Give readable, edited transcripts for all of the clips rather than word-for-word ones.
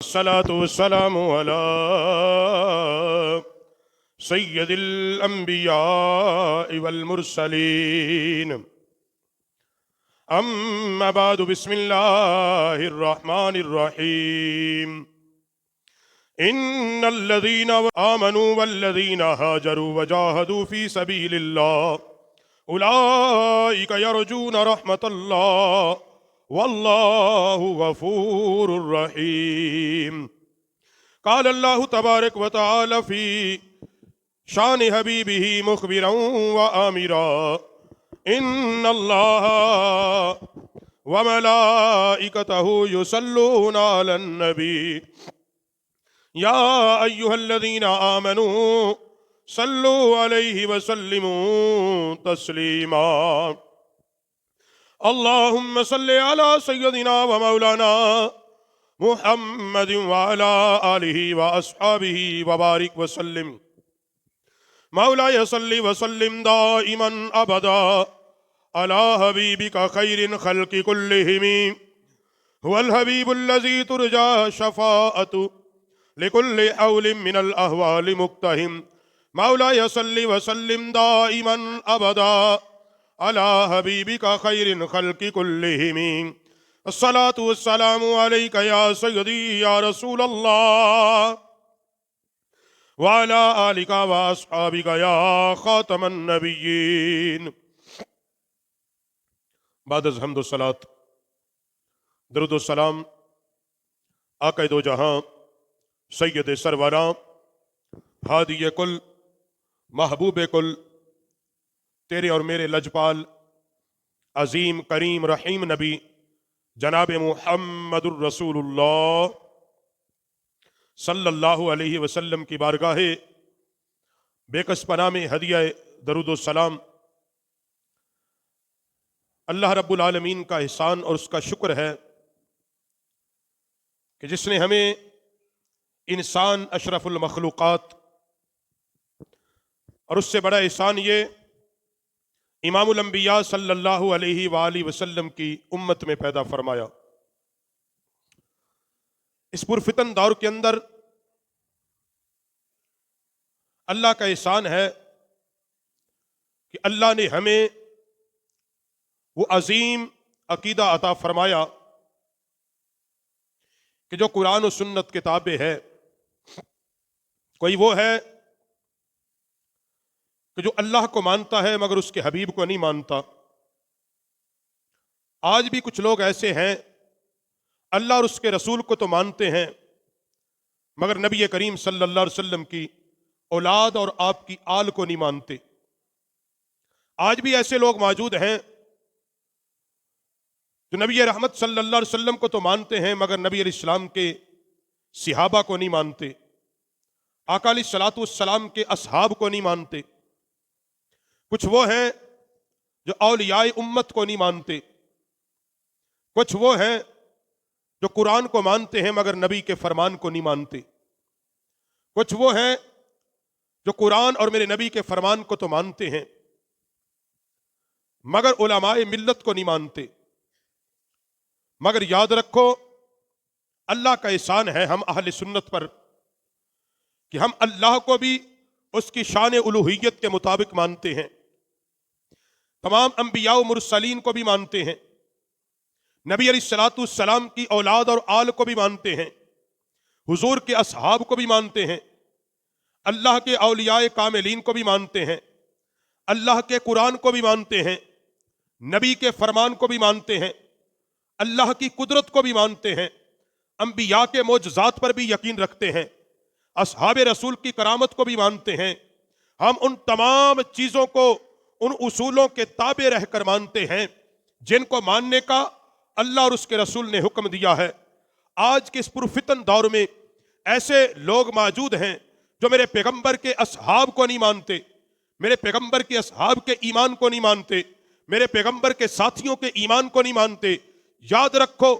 الصلاة والسلام على سيد الأنبياء والمرسلين أما بعد بسم الله الرحمن الرحيم إن الذين آمنوا والذين هاجروا وجاهدوا في سبيل الله أولئك يرجون رحمة الله والله غفور رحيم. قال الله تبارك وتعالى في شان حبيبه مخبرا وآمرا إن الله وملائكته يصلون على النبي يا أيها الذين آمنوا صلوا عليه وسلموا تسليما. اللهم صل على سيدنا ومولانا محمد وعلى آله وأصحابه وبارك وسلم. مولاي صل وسلم دائما أبدا على حبيبك خير الخلق كلهم هو الحبيب الذي ترجى شفاعته لكل حول من الأهوال مقتهم. مولاي صل وسلم دائما أبدا على حبيبك خير الخلق كلهم. الصلاة والسلام عليك يا سيدي يا رسول الله وعلى آلك وأصحابك يا خاتم النبيين. بعد از حمد و صلات درود و سلام آقا دو جہاں سید سروراں ہادی کل محبوب کل تیرے اور میرے لجپال عظیم کریم رحیم نبی جناب محمد الرسول اللہ صلی اللہ علیہ وسلم کی بارگاہ بے کس پناہ میں ہدیہ درود و سلام اللہ رب العالمین کا احسان اور اس کا شکر ہے کہ جس نے ہمیں انسان اشرف المخلوقات اور اس سے بڑا احسان یہ امام الانبیاء صلی اللہ علیہ وآلہ وسلم کی امت میں پیدا فرمایا. اس پرفتن دور کے اندر اللہ کا احسان ہے کہ اللہ نے ہمیں وہ عظیم عقیدہ عطا فرمایا کہ جو قرآن و سنت کتابیں ہے. کوئی وہ ہے کہ جو اللہ کو مانتا ہے مگر اس کے حبیب کو نہیں مانتا. آج بھی کچھ لوگ ایسے ہیں اللہ اور اس کے رسول کو تو مانتے ہیں مگر نبی کریم صلی اللہ علیہ وسلم کی اولاد اور آپ کی آل کو نہیں مانتے. آج بھی ایسے لوگ موجود ہیں جو نبی رحمت صلی اللہ علیہ وسلم کو تو مانتے ہیں مگر نبی علیہ السلام کے صحابہ کو نہیں مانتے، آقا علیہ الصلوۃ والسلام کے اصحاب کو نہیں مانتے. کچھ وہ ہیں جو اولیاء امت کو نہیں مانتے، کچھ وہ ہیں جو قرآن کو مانتے ہیں مگر نبی کے فرمان کو نہیں مانتے، کچھ وہ ہیں جو قرآن اور میرے نبی کے فرمان کو تو مانتے ہیں مگر علماء ملت کو نہیں مانتے. مگر یاد رکھو اللہ کا احسان ہے ہم اہل سنت پر کہ ہم اللہ کو بھی اس کی شان الوہیت کے مطابق مانتے ہیں، تمام انبیاء و مرسلین کو بھی مانتے ہیں، نبی علیہ الصلوۃ والسلام کی اولاد اور آل کو بھی مانتے ہیں، حضور کے اصحاب کو بھی مانتے ہیں، اللہ کے اولیاء کاملین کو بھی مانتے ہیں، اللہ کے قرآن کو بھی مانتے ہیں، نبی کے فرمان کو بھی مانتے ہیں، اللہ کی قدرت کو بھی مانتے ہیں، انبیاء کے معجزات پر بھی یقین رکھتے ہیں، اصحاب رسول کی کرامت کو بھی مانتے ہیں. ہم ان تمام چیزوں کو ان اصولوں کے تابع رہ کر مانتے ہیں جن کو ماننے کا اللہ اور اس کے رسول نے حکم دیا ہے. آج کے اس پرفتن دور میں ایسے لوگ موجود ہیں جو میرے پیغمبر کے اصحاب کو نہیں مانتے، میرے پیغمبر کے اصحاب کے ایمان کو نہیں مانتے، میرے پیغمبر کے ساتھیوں کے ایمان کو نہیں مانتے. یاد رکھو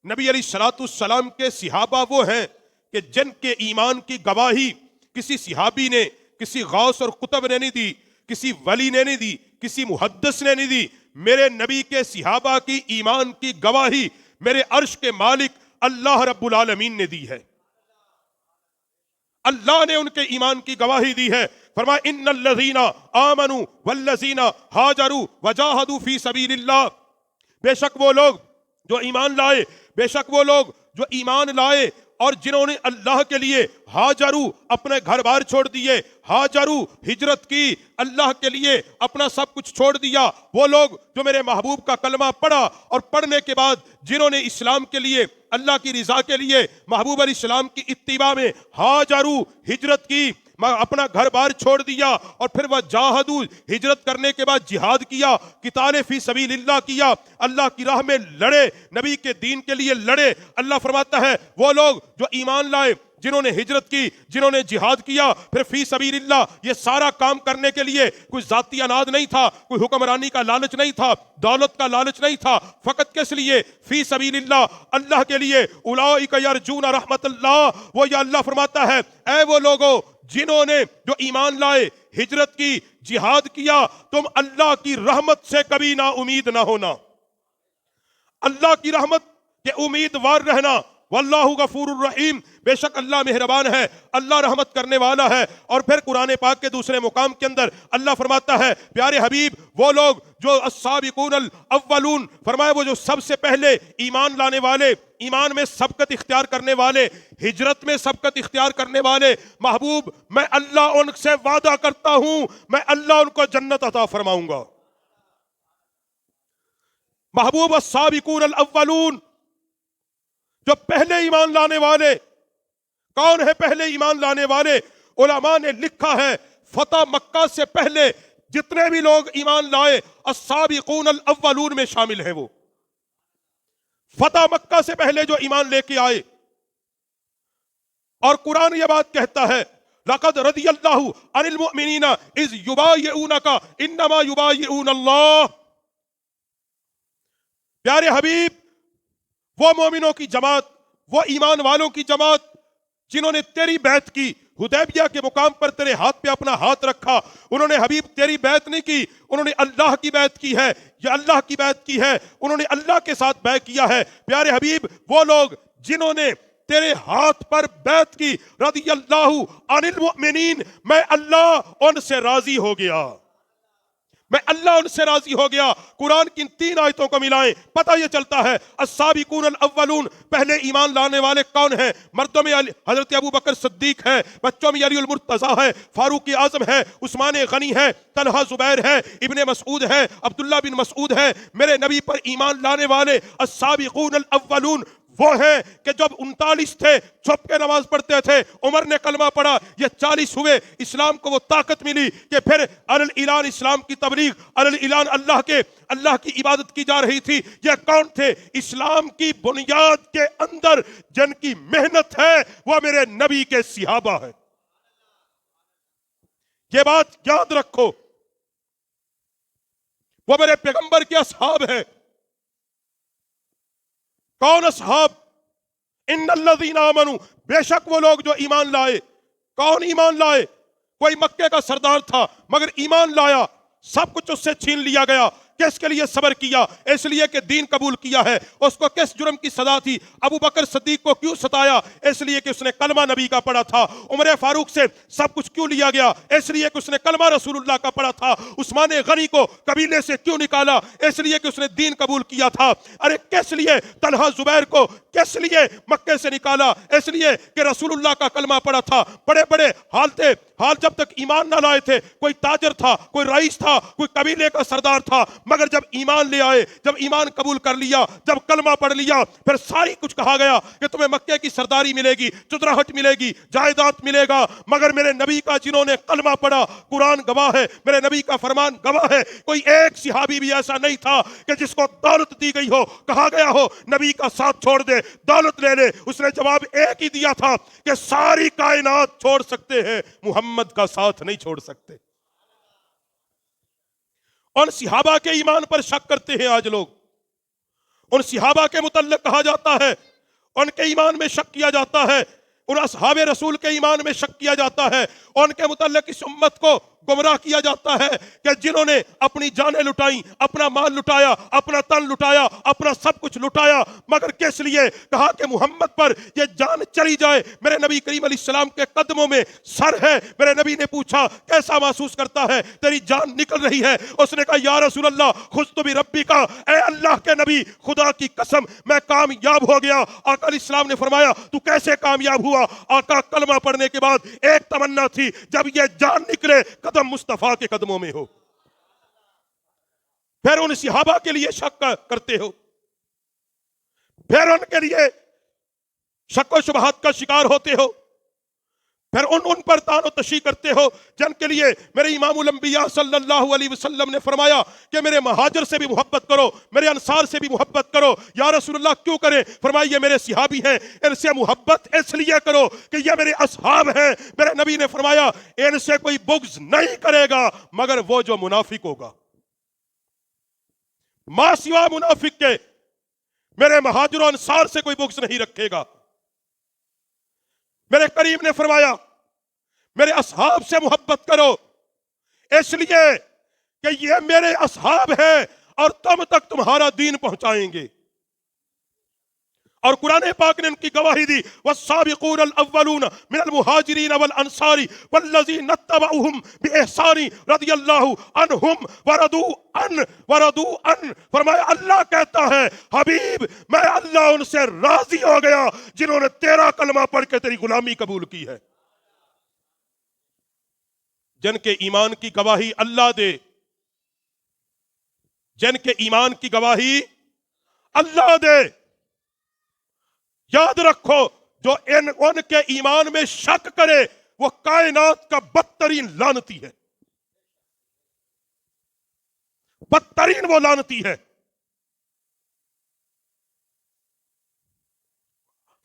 نبی علیہ الصلوۃ والسلام کے صحابہ وہ ہیں کہ جن کے ایمان کی گواہی کسی صحابی نے، کسی غوث اور قطب نے نہیں دی، کسی ولی نے نہیں دی، کسی محدث نے نہیں دی. میرے نبی کے صحابہ کی ایمان کی گواہی میرے عرش کے مالک اللہ رب العالمین نے دی ہے. اللہ نے ان کے ایمان کی گواہی دی ہے. فرمایا ان الذین آمنوا والذین ہاجروا وجاہدوا فی سبیل اللہ، بے شک وہ لوگ جو ایمان لائے، بے شک وہ لوگ جو ایمان لائے اور جنہوں نے اللہ کے لیے ہاجروا اپنے گھر بار چھوڑ دیے، ہاجروا ہجرت کی، اللہ کے لیے اپنا سب کچھ چھوڑ دیا، وہ لوگ جو میرے محبوب کا کلمہ پڑھا اور پڑھنے کے بعد جنہوں نے اسلام کے لیے، اللہ کی رضا کے لیے، محبوب علیہ السلام کی اتباع میں ہاجروا ہجرت کی، اپنا گھر بار چھوڑ دیا، اور پھر وہ جاہدوا ہجرت کرنے کے بعد جہاد کیا، قتال فی سبیل اللہ کیا، اللہ کی راہ میں لڑے، نبی کے دین کے لیے لڑے. اللہ فرماتا ہے وہ لوگ جو ایمان لائے، جنہوں نے ہجرت کی، جنہوں نے جہاد کیا، پھر فی سبیل اللہ، یہ سارا کام کرنے کے لیے کوئی ذاتی اناد نہیں تھا، کوئی حکمرانی کا لالچ نہیں تھا، دولت کا لالچ نہیں تھا، فقط کس لیے؟ فی سبیل اللہ، اللہ کے لیے. اولئک یرجون رحمت اللہ، وہ یا اللہ فرماتا ہے اے وہ لوگوں جنہوں نے جو ایمان لائے، ہجرت کی، جہاد کیا، تم اللہ کی رحمت سے کبھی نا امید نہ ہونا، اللہ کی رحمت کے امیدوار رہنا. واللہ غفور الرحیم، بے شک اللہ مہربان ہے، اللہ رحمت کرنے والا ہے. اور پھر قرآن پاک کے دوسرے مقام کے اندر اللہ فرماتا ہے پیارے حبیب وہ لوگ جو السابقون الاولون، فرمایا وہ جو سب سے پہلے ایمان لانے والے، ایمان میں سبقت اختیار کرنے والے، ہجرت میں سبقت اختیار کرنے والے، محبوب میں اللہ ان سے وعدہ کرتا ہوں میں اللہ ان کو جنت عطا فرماؤں گا. محبوب السابقون الاولون، جو پہلے ایمان لانے والے. کون ہے پہلے ایمان لانے والے؟ علماء نے لکھا ہے فتح مکہ سے پہلے جتنے بھی لوگ ایمان لائے السابقون الاولون میں شامل ہیں. وہ فتح مکہ سے پہلے جو ایمان لے کے آئے. اور قرآن یہ بات کہتا ہے لقد رضی اللہ عن المؤمنین اذ یبایعونک انما یبایعون اللہ. پیارے حبیب وہ مومنوں کی جماعت، وہ ایمان والوں کی جماعت جنہوں نے تیری بیعت کی، حدیبیہ کے مقام پر تیرے ہاتھ پہ اپنا ہاتھ رکھا، انہوں نے حبیب تیری بیعت نہیں کی، انہوں نے اللہ کی بیعت کی ہے، یا اللہ کی بیعت کی ہے، انہوں نے اللہ کے ساتھ بیعت کیا ہے. پیارے حبیب وہ لوگ جنہوں نے تیرے ہاتھ پر بیعت کی، رضی اللہ عن المؤمنین، میں اللہ ان سے راضی ہو گیا، میں اللہ ان سے راضی ہو گیا. قرآن کی ان تین آیتوں کو ملائیں پتہ یہ چلتا ہے السابقون الاولون پہلے ایمان لانے والے کون ہیں؟ مردوں میں حضرت ابو بکر صدیق ہے، بچوں میں علی المرتضیٰ ہے، فاروق اعظم ہے، عثمان غنی ہے، طلحہ زبیر ہے، ابن مسعود ہے، عبداللہ بن مسعود ہے. میرے نبی پر ایمان لانے والے السابقون الاولون وہ ہیں کہ جب 39 تھے چھپ کے نماز پڑھتے تھے، عمر نے کلمہ پڑھا، یہ 40 ہوئے، اسلام کو وہ طاقت ملی کہ پھر اعلان اسلام کی تبلیغ، اعلان اللہ کی عبادت کی جا رہی تھی. یہ کون تھے؟ اسلام کی بنیاد کے اندر جن کی محنت ہے وہ میرے نبی کے صحابہ ہیں. یہ بات یاد رکھو، وہ میرے پیغمبر کے اصحاب ہیں. کون اصحاب؟ ان الذین آمنوا، بے شک وہ لوگ جو ایمان لائے. کون ایمان لائے؟ کوئی مکے کا سردار تھا مگر ایمان لایا، سب کچھ اس سے چھین لیا گیا. کس کے لیے صبر کیا؟ اس لیے کہ دین قبول کیا ہے. اس کو کس جرم کی سزا تھی؟ ابو بکر صدیق کو کیوں ستایا؟ اس لیے کہ اس نے کلمہ نبی کا پڑھا تھا. عمر فاروق سے سب کچھ کیوں لیا گیا؟ اس لیے کہ اس نے کلمہ رسول اللہ کا پڑھا تھا. عثمان غنی کو قبیلے سے کیوں نکالا؟ اس لیے کہ اس نے دین قبول کیا تھا. ارے کس لیے طلحہ زبیر کو کس لیے مکے سے نکالا؟ اس لیے کہ رسول اللہ کا کلمہ پڑھا تھا. بڑے بڑے حال تھے، حال جب تک ایمان نہ لائے تھے. کوئی تاجر تھا، کوئی رئیس تھا، کوئی قبیلے کا سردار تھا، مگر جب ایمان لے آئے، جب ایمان قبول کر لیا، جب کلمہ پڑھ لیا، پھر ساری کچھ کہا گیا کہ تمہیں مکے کی سرداری ملے گی، چتراہٹ ملے گی، جائیداد ملے گا. مگر میرے نبی کا جنہوں نے کلمہ پڑھا، قرآن گواہ ہے، میرے نبی کا فرمان گواہ ہے، کوئی ایک صحابی بھی ایسا نہیں تھا کہ جس کو دولت دی گئی ہو، کہا گیا ہو نبی کا ساتھ چھوڑ دے، دولت لے لے. اس نے جواب ایک ہی دیا تھا کہ ساری کائنات چھوڑ سکتے ہیں، محمد کا ساتھ نہیں چھوڑ سکتے. ان صحابہ کے ایمان پر شک کرتے ہیں آج لوگ. ان صحابہ کے متعلق کہا جاتا ہے، ان کے ایمان میں شک کیا جاتا ہے، ان اصحاب رسول کے ایمان میں شک کیا جاتا ہے. ان کے متعلق اس امت کو گمراہ کیا جاتا ہے کہ جنہوں نے اپنی جانیں لٹائیں، اپنا مال لٹایا، اپنا تن لٹایا، اپنا سب کچھ لٹایا، مگر کس لیے؟ کہا کہ محمد پر یہ جان چلی جائے۔ میرے نبی کریم علیہ السلام کے قدموں میں سر ہے۔ میرے نبی نے پوچھا کیسا محسوس کرتا ہے؟ تیری جان نکل رہی ہے۔ اس نے کہا یا رسول اللہ خذت بربی کا، اے اللہ کے نبی خدا کی قسم میں کامیاب ہو گیا۔ آقا علیہ السلام نے فرمایا تو کیسے کامیاب ہوا؟ آقا کلمہ پڑھنے کے بعد ایک تمنا تھی، جب یہ جان نکلے قدم مصطفیٰ کے قدموں میں ہو۔ پھر ان صحابہ کے لیے شک کرتے ہو، پھر ان کے لیے شک و شبہات کا شکار ہوتے ہو، پھر ان پر تان و تشیع کرتے ہو جن کے لیے میرے امام الانبیاء صلی اللہ علیہ وسلم نے فرمایا کہ میرے مہاجر سے بھی محبت کرو، میرے انصار سے بھی محبت کرو۔ یا رسول اللہ کیوں کریں؟ فرمایا یہ میرے صحابی ہیں، ان سے محبت اس لیے کرو کہ یہ میرے اصحاب ہیں۔ میرے نبی نے فرمایا ان سے کوئی بغض نہیں کرے گا مگر وہ جو منافق ہوگا، ما سوا منافق کے میرے مہاجر و انصار سے کوئی بغض نہیں رکھے گا۔ میرے کریم نے فرمایا میرے اصحاب سے محبت کرو، اس لیے کہ یہ میرے اصحاب ہیں اور تم تک تمہارا دین پہنچائیں گے۔ اور قرآن پاک نے ان کی گواہی دی والسابقون الاولون من المہاجرین والانصار والذین اتبعوہم باحسان رضی اللہ عنہم ورضوا عنہ۔ فرمایا اللہ کہتا ہے حبیب میں اللہ ان سے راضی ہو گیا جنہوں نے تیرا کلمہ پڑھ کے تیری غلامی قبول کی ہے۔ جن کے ایمان کی گواہی اللہ دے، جن کے ایمان کی گواہی اللہ دے، یاد رکھو جو ان کے ایمان میں شک کرے وہ کائنات کا بدترین لعنتی ہے، بدترین وہ لعنتی ہے۔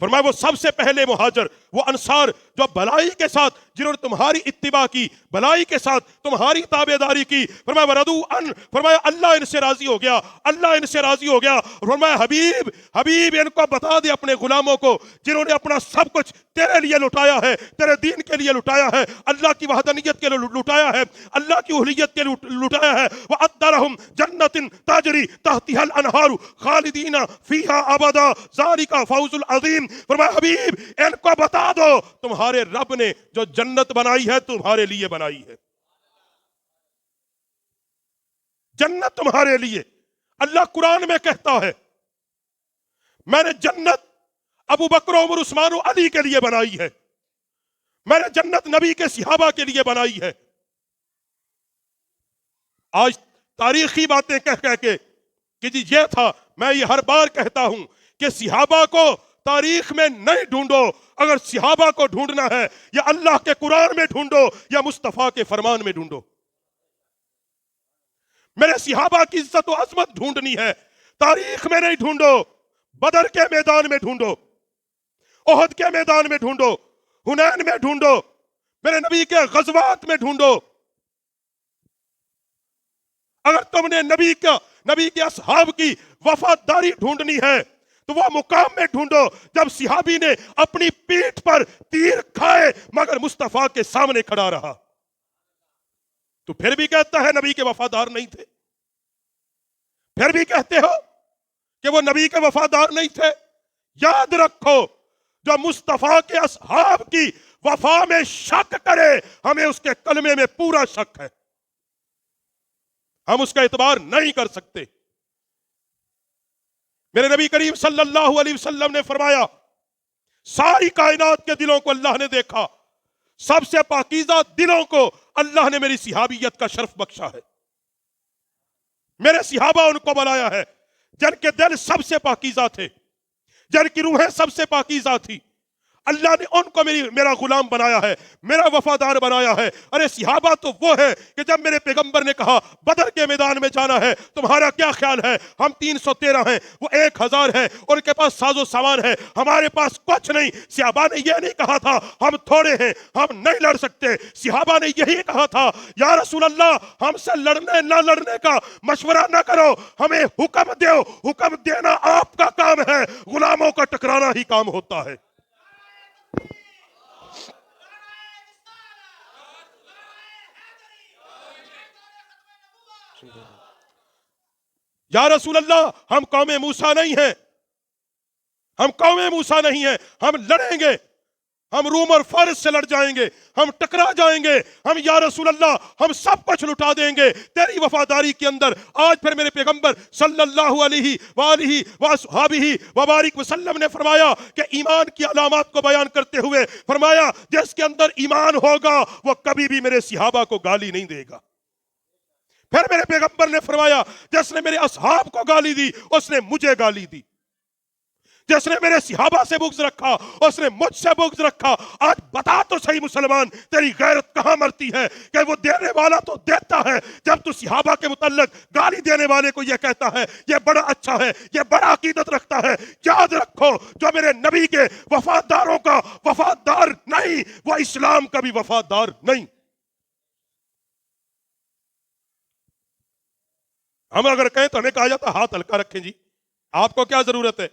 فرمایا وہ سب سے پہلے مہاجر، وہ انصار جو بھلائی کے ساتھ جنہوں نے تمہاری اتباع کی، بھلائی کے ساتھ تمہاری تابعداری کی۔ فرمایا ورضوا عنہ، فرمایا اللہ ان سے راضی ہو گیا، اللہ ان سے راضی ہو گیا۔ فرمایا حبیب ان کو بتا دے اپنے غلاموں کو جنہوں نے اپنا سب کچھ تیرے لیے لٹایا ہے، تیرے دین کے لیے لٹایا ہے، اللہ کی وحدانیت کے لیے لٹایا ہے، اللہ کی اہلیت کے لیے لٹایا ہے۔ وَأَدَّرَهُمْ جَنَّةٍ تَجْرِي تَحْتِهَا الْأَنْهَارُ خَالِدِينَ فِيهَا أَبَدًا ذَلِكَ فَوْزُ الْعَظِيمُ۔ فرمایا حبیب ان کو بتا دو تمہارے رب نے جو جنت بنائی ہے تمہارے لیے بنائی ہے، جنت تمہارے لیے۔ اللہ قرآن میں کہتا ہے میں نے جنت ابو بکر عمر عثمان و علی کے لیے بنائی ہے، میں نے جنت نبی کے صحابہ کے لیے بنائی ہے۔ آج تاریخی باتیں کہہ کے کہ جی یہ تھا، میں یہ ہر بار کہتا ہوں کہ صحابہ کو تاریخ میں نہیں ڈھونڈو، اگر صحابہ کو ڈھونڈنا ہے یا اللہ کے قرآن میں ڈھونڈو یا مصطفیٰ کے فرمان میں ڈھونڈو۔ میرے صحابہ کی عزت و عظمت ڈھونڈنی ہے، تاریخ میں نہیں ڈھونڈو، بدر کے میدان میں ڈھونڈو، احد کے میدان میں ڈھونڈو، حنین میں ڈھونڈو، میرے نبی کے غزوات میں ڈھونڈو۔ اگر تم نے نبی کے اصحاب کی وفاداری ڈھونڈنی ہے تو وہ مقام میں ڈھونڈو جب صحابی نے اپنی پیٹھ پر تیر کھائے مگر مصطفیٰ کے سامنے کھڑا رہا، تو پھر بھی کہتا ہے نبی کے وفادار نہیں تھے، پھر بھی کہتے ہو کہ وہ نبی کے وفادار نہیں تھے۔ یاد رکھو جو مصطفیٰ کے اصحاب کی وفا میں شک کرے ہمیں اس کے کلمے میں پورا شک ہے، ہم اس کا اعتبار نہیں کر سکتے۔ میرے نبی کریم صلی اللہ علیہ وسلم نے فرمایا ساری کائنات کے دلوں کو اللہ نے دیکھا، سب سے پاکیزہ دلوں کو اللہ نے میری صحابیت کا شرف بخشا ہے، میرے صحابہ ان کو بنایا ہے جن کے دل سب سے پاکیزہ تھے، جن کی روحیں سب سے پاکیزہ تھی، اللہ نے ان کو میرا غلام بنایا ہے، میرا وفادار بنایا ہے۔ ارے صحابہ تو وہ ہے کہ جب میرے پیغمبر نے کہا بدر کے میدان میں جانا ہے تمہارا کیا خیال ہے؟ ہم 313 ہیں، وہ 1000 ہے، ان کے پاس ساز و سامان ہے، ہمارے پاس کچھ نہیں۔ صحابہ نے یہ نہیں کہا تھا ہم تھوڑے ہیں ہم نہیں لڑ سکتے، صحابہ نے یہی کہا تھا یا رسول اللہ ہم سے لڑنے نہ لڑنے کا مشورہ نہ کرو، ہمیں حکم دو، حکم دینا آپ کا کام ہے، غلاموں کا ٹکرانا ہی کام ہوتا ہے۔ یا رسول اللہ ہم قوم موسیٰ نہیں ہیں، ہم قوم موسیٰ نہیں ہیں، ہم لڑیں گے، ہم روم اور فارس سے لڑ جائیں گے، ہم ٹکرا جائیں گے، ہم یا رسول اللہ ہم سب کچھ لٹا دیں گے تیری وفاداری کے اندر۔ آج پھر میرے پیغمبر صلی اللہ علیہ وآلہ وصحبہ وبارک وسلم نے فرمایا کہ ایمان کی علامات کو بیان کرتے ہوئے فرمایا جس کے اندر ایمان ہوگا وہ کبھی بھی میرے صحابہ کو گالی نہیں دے گا۔ پھر میرے پیغمبر نے فرمایا جس نے میرے اصحاب کو گالی دی اس نے مجھے گالی دی، جس نے میرے صحابہ سے بغض رکھا اس نے مجھ سے بغض رکھا۔ آج بتا تو صحیح مسلمان تیری غیرت کہاں مرتی ہے کہ وہ دینے والا تو دیتا ہے، جب تو صحابہ کے متعلق گالی دینے والے کو یہ کہتا ہے یہ بڑا اچھا ہے، یہ بڑا عقیدت رکھتا ہے۔ یاد رکھو جو میرے نبی کے وفاداروں کا وفادار نہیں وہ اسلام کا بھی وفادار نہیں۔ ہم اگر کہیں تو ہمیں کہا جاتا ہاتھ ہلکا رکھیں جی، آپ کو کیا ضرورت ہے،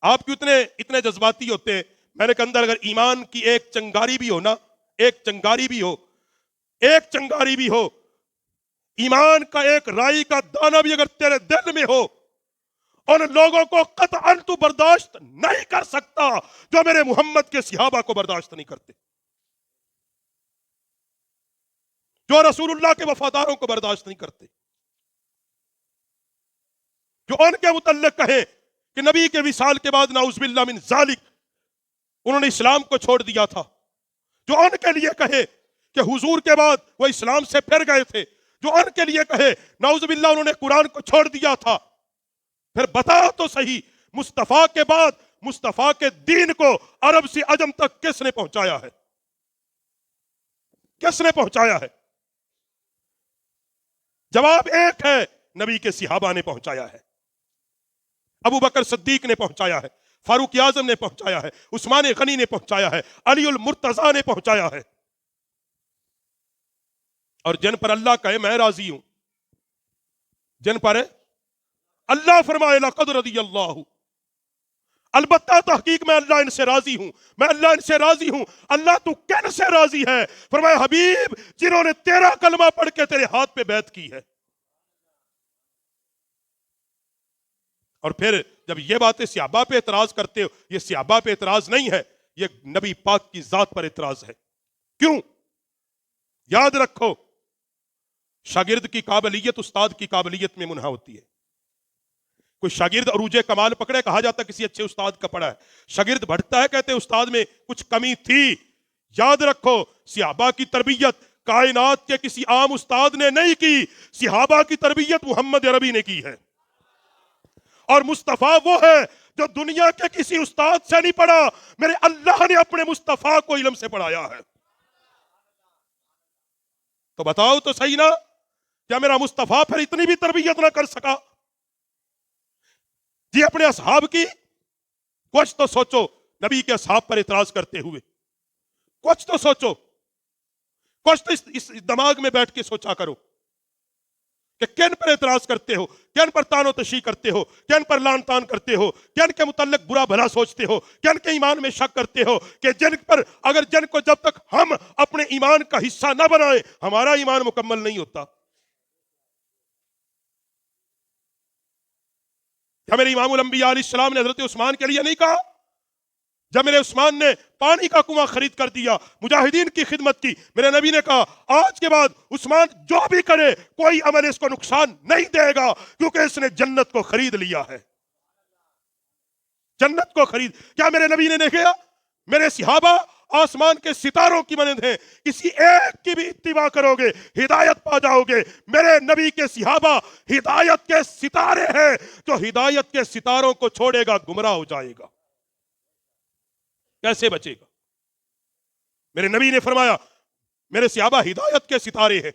آپ کیوں اتنے جذباتی ہوتے ہیں؟ میں نے کہا اندر اگر ایمان کی ایک چنگاری بھی ہو نا، ایک چنگاری بھی ہو، ایک چنگاری بھی ہو، ایمان کا ایک رائی کا دانہ بھی اگر تیرے دل میں ہو، ان لوگوں کو قطعاً تو برداشت نہیں کر سکتا جو میرے محمد کے صحابہ کو برداشت نہیں کرتے، جو رسول اللہ کے وفاداروں کو برداشت نہیں کرتے، جو ان کے متعلق کہے کہ نبی کے وصال کے بعد نعوذ باللہ من ذالک انہوں نے اسلام کو چھوڑ دیا تھا، جو ان کے لیے کہے کہ حضور کے بعد وہ اسلام سے پھر گئے تھے، جو ان کے لیے کہے نعوذ باللہ انہوں نے قرآن کو چھوڑ دیا تھا، پھر بتا تو صحیح مصطفیٰ کے بعد مصطفیٰ کے دین کو عرب سے عجم تک کس نے پہنچایا ہے؟ کس نے پہنچایا ہے؟ جواب ایک ہے، نبی کے صحابہ نے پہنچایا ہے، ابو بکر صدیق نے پہنچایا ہے، فاروق اعظم نے پہنچایا ہے، عثمان غنی نے پہنچایا ہے، علی المرتضیٰ نے پہنچایا ہے، اور جن پر اللہ کہے میں راضی ہوں، جن پر اللہ فرمائے لقد رضی اللہ، البتہ تحقیق میں اللہ ان سے راضی ہوں، میں اللہ ان سے راضی ہوں۔ اللہ تو کن سے راضی ہے؟ فرمایا حبیب جنہوں نے تیرا کلمہ پڑھ کے تیرے ہاتھ پہ بیعت کی ہے۔ اور پھر جب یہ باتیں صحابہ پہ اعتراض کرتے ہو، یہ صحابہ پہ اعتراض نہیں ہے، یہ نبی پاک کی ذات پر اعتراض ہے۔ کیوں؟ یاد رکھو شاگرد کی قابلیت استاد کی قابلیت میں منحا ہوتی ہے۔ کوئی شاگرد عروج کمال پکڑے، کہا جاتا کسی اچھے استاد کا پڑھا ہے، شاگرد بڑھتا ہے کہتے استاد میں کچھ کمی تھی۔ یاد رکھو صحابہ کی تربیت کائنات کے کسی عام استاد نے نہیں کی، صحابہ کی تربیت محمد عربی نے کی ہے، اور مصطفیٰ وہ ہے جو دنیا کے کسی استاد سے نہیں پڑھا، میرے اللہ نے اپنے مصطفیٰ کو علم سے پڑھایا ہے۔ تو بتاؤ تو صحیح نا، کیا میرا مصطفیٰ پھر اتنی بھی تربیت نہ کر سکا؟ جی اپنے اصحاب کی کچھ تو سوچو، نبی کے اصحاب پر اعتراض کرتے ہوئے کچھ تو سوچو، کچھ تو اس دماغ میں بیٹھ کے سوچا کرو کہ کن پر اعتراض کرتے ہو، کن پر تان و تشیح کرتے ہو، کن پر لان تان کرتے ہو، کن کے متعلق برا بھلا سوچتے ہو، کن کے ایمان میں شک کرتے ہو، کہ جن کو جب تک ہم اپنے ایمان کا حصہ نہ بنائیں ہمارا ایمان مکمل نہیں ہوتا۔ کیا میرے امام الانبیاء علیہ السلام نے حضرت عثمان کے لیے نہیں کہا جب میرے عثمان نے پانی کا کنواں خرید کر دیا، مجاہدین کی خدمت کی، میرے نبی نے کہا آج کے بعد عثمان جو بھی کرے کوئی عمل اس کو نقصان نہیں دے گا کیونکہ اس نے جنت کو خرید لیا ہے، جنت کو خرید۔ کیا میرے نبی نے نہیں کہا میرے صحابہ آسمان کے ستاروں کی مانند ہیں، کسی ایک کی بھی اتباع کرو گے ہدایت پا جاؤ گے؟ میرے نبی کے صحابہ ہدایت کے ستارے ہیں، جو ہدایت کے ستاروں کو چھوڑے گا گمراہ ہو جائے گا، کیسے بچے گا؟ میرے نبی نے فرمایا میرے صحابہ ہدایت کے ستارے ہیں،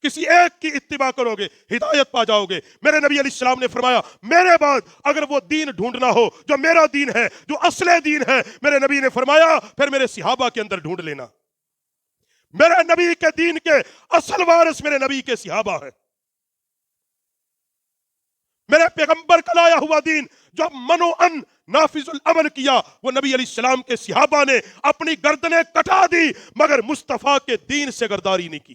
کسی ایک کی اتباع کرو گے ہدایت پا جاؤ گے۔ میرے نبی علیہ السلام نے فرمایا میرے بعد اگر وہ دین ڈھونڈنا ہو جو میرا دین ہے، جو اصل دین ہے، میرے نبی نے فرمایا پھر میرے صحابہ کے اندر ڈھونڈ لینا۔ میرے نبی کے دین کے اصل وارث میرے نبی کے صحابہ ہیں۔ میرے پیغمبر کا لایا ہوا دین جو منوعاً نافذ العمل کیا، وہ نبی علیہ السلام کے صحابہ نے اپنی گردنیں کٹا دی مگر مصطفیٰ کے دین سے غداری نہیں کی۔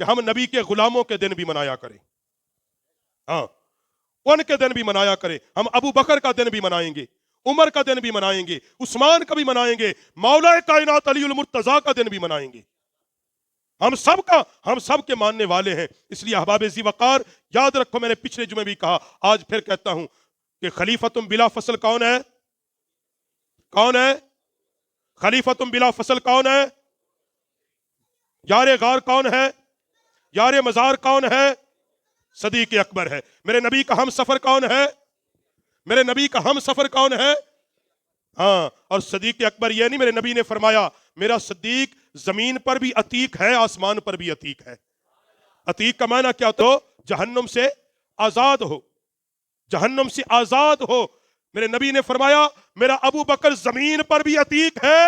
کہ ہم نبی کے غلاموں کے دن بھی منایا کریں. ہاں ان کے دن بھی منایا کریں. ہم ابو بکر کا دن بھی منائیں گے, عمر کا دن بھی منائیں گے, عثمان کا بھی منائیں گے, مولا کائنات علی المرتضیٰ کا دن بھی منائیں گے. ہم سب کے ماننے والے ہیں. اس لیے احباب ذی وقار یاد رکھو, میں نے پچھلے جمعے بھی کہا, آج پھر کہتا ہوں کہ خلیفتم بلا فصل کون ہے؟ کون ہے خلیفتم بلا فصل؟ کون ہے؟ یار غار کون ہے؟ یار مزار کون ہے؟ صدیق اکبر ہے. میرے نبی کا ہم سفر کون ہے؟ میرے نبی کا ہم سفر کون ہے؟ ہاں, اور صدیق اکبر یہ نہیں, میرے نبی نے فرمایا میرا صدیق زمین پر بھی عتیق ہے, آسمان پر بھی عتیق ہے. عتیق کا معنی کیا؟ تو جہنم سے آزاد ہو, جہنم سے آزاد ہو. میرے نبی نے فرمایا میرا ابو بکر زمین پر بھی عتیق ہے,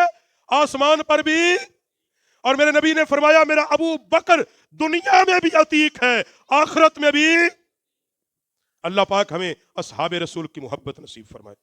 آسمان پر بھی. اور میرے نبی نے فرمایا میرا ابو بکر دنیا میں بھی عتیق ہے, آخرت میں بھی. اللہ پاک ہمیں اصحاب رسول کی محبت نصیب فرمائے.